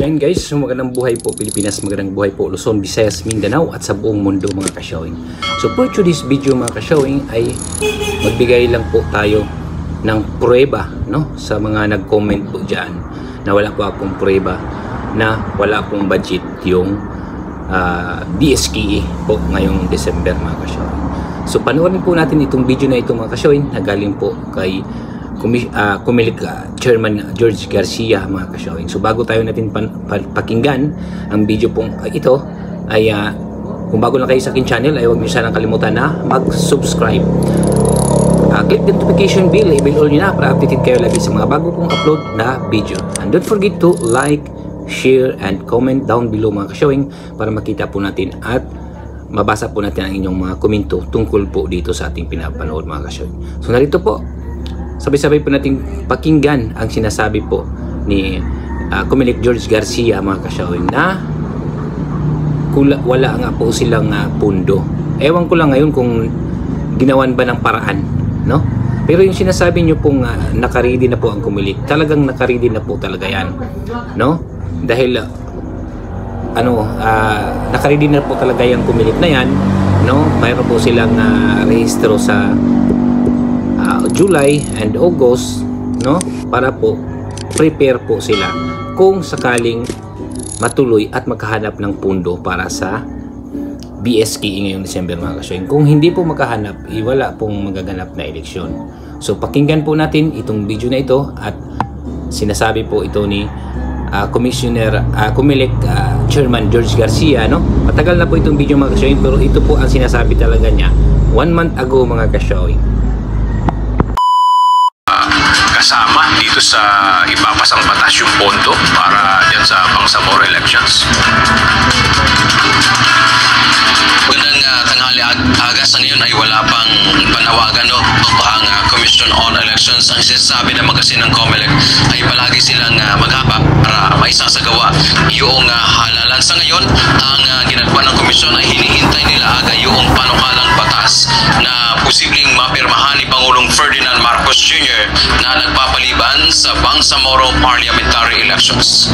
So yan guys, magandang buhay po Pilipinas, magandang buhay po Luzon, Visayas, Mindanao at sa buong mundo mga ka-showing. So for today's video mga ka-showing ay magbigay lang po tayo ng prueba, no, sa mga nag-comment po dyan na wala po akong prueba na wala pong budget yung DSKE po ngayong December mga ka-showing. So panoorin po natin itong video na ito mga ka-showing na galing po kay Comelec Chairman George Garcia mga ka-showing. So bago tayo natin pakinggan ang video pong ito ay kung bago lang kayo sa akin channel ay huwag niyo sanang kalimutan na mag-subscribe. Click the notification bell, i-bell all nyo na para updated kayo lagi sa mga bago pong upload na video. And don't forget to like, share, and comment down below mga ka-showing para makita po natin at mabasa po natin ang inyong mga komento tungkol po dito sa ating pinapanood mga ka-showing. So narito po, sabay-sabay po nating pakinggan ang sinasabi po ni Comelec George Garcia mga ka-showing na wala nga po silang pundo. Ewan ko lang ngayon kung ginawan ba ng paraan, no? Pero yung sinasabi nyo pong nakaready na po ang Comelec, talagang nakaready na po talaga yan, no? Dahil nakaready na po talaga yung Comelec na yan, no? Mayroon po silang rehistro sa July and August, no, para po prepare po sila kung sakaling matuloy at makahanap ng pundo para sa BSKE ngayong December mga ka-showing. Kung hindi po makahanap, wala pong magaganap na eleksyon. So pakinggan po natin itong video na ito at sinasabi po ito ni Commissioner Comelec Chairman George Garcia, no? Matagal na po itong video mga ka-showing pero ito po ang sinasabi talaga niya 1 month ago mga ka-showing. Kasama dito sa ipapasang batas yung pondo para dyan sa Bangsamoro elections. Magandang tanghali, aga sa ngayon ay wala pang panawagan no, ang Commission on Elections. Ang sinasabi naman kasi ng Comelec ay palagi silang maghapa para maisasagawa yung halalan. Sa ngayon, ang ginagawa ng Commission ay hinihintay nila aga yung panukalang batas na posibleng mapirmahan ni Pangulong Ferdinand Marcos Jr. na nagpapaliban sa Bangsamoro parliamentary elections.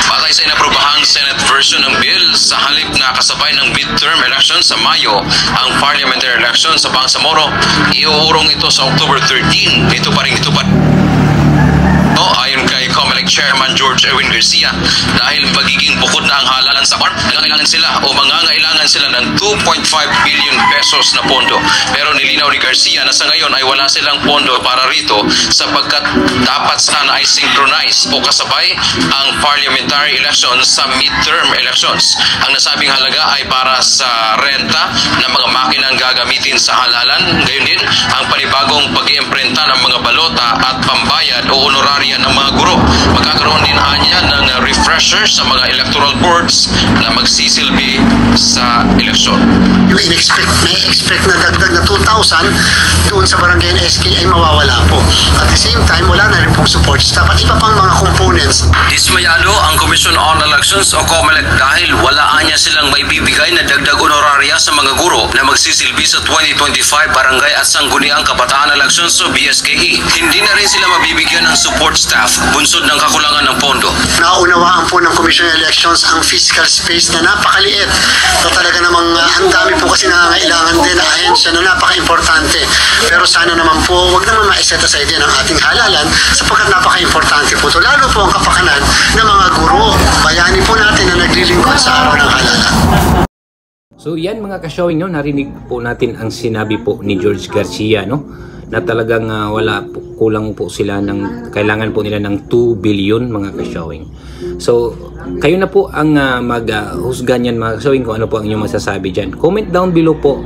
Batay sa inaprobahang Senate version ng bill, sa halip na kasabay ng midterm election sa Mayo, ang parliamentary election sa Bangsamoro, iuurong ito sa October 13. Ito pa rin ayon kay Comelec Chairman George Erwin Garcia, dahil magiging bukod na ang halalan sa farm, mangangailangan sila ng 2.5 billion pesos na pondo. Pero nilinaw ni Garcia na sa ngayon ay wala silang pondo para rito sapagkat dapat sana ay synchronize o kasabay ang parliamentary elections sa midterm elections. Ang nasabing halaga ay para sa renta ng mga makinang gagamitin sa halalan, gayon din ang panibagong pag-iimprenta ng mga balota at pambayad o honoraria ng mga guro. Magkakaroon din anya ng refresher sa mga electoral boards na magsisilbi sa eleksyon. Yung na-expect na dagdag na 2,000 doon sa barangay na SK ay mawawala po. At the same time, wala na rin pong support staff at iba pang mga components. Dismayado ang Commission on Elections o Comelec dahil wala anya silang may bibigay na dagdag honoraria sa mga guro na magsisilbi sa 2025 barangay at sangguniang kabataan elections o BSKE. Hindi na rin sila mabibigyan ng support staff, bunsod ng kakulangan ng pondo. Naunawaan po ng Commission on Elections ang fiscal space na napakaliit. So talaga namang ang dami po kasi nangangailangan din na ahensya na napaka-importante. Pero sana naman po, wag naman ma-set aside din ang ating halalan sapagkat napaka-importante po ito. Lalo po ang kapakanan ng mga guro. Bayani po natin na naglilingkod sa araw ng halalan. So yan mga ka-showing, no, narinig po natin ang sinabi po ni George Garcia, no, na talagang kulang po sila ng, kailangan po nila ng 2 billion mga ka-showing. So kayo na po ang maghusga niyan mga ka-showing kung ano po ang inyong masasabi dyan. Comment down below po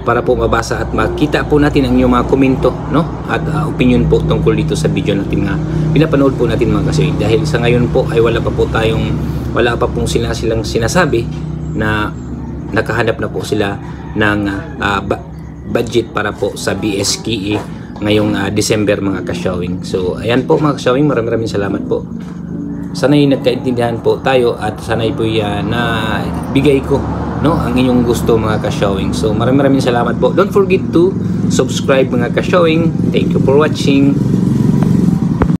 para po mabasa at makita po natin ang inyong mga komento, no, at opinion po tungkol dito sa video natin nga pinapanood po natin mga ka-showing. Dahil sa ngayon po ay wala pa pong silang sinasabi na nakahanap na po sila ng budget para po sa BSKE ngayong December mga ka-showing. So ayan po mga ka-showing, maraming salamat po. Sana'y nagkaintindihan po tayo at sana'y po na bigay ko, no, ang inyong gusto mga ka-showing. So maraming salamat po. Don't forget to subscribe mga ka-showing. Thank you for watching.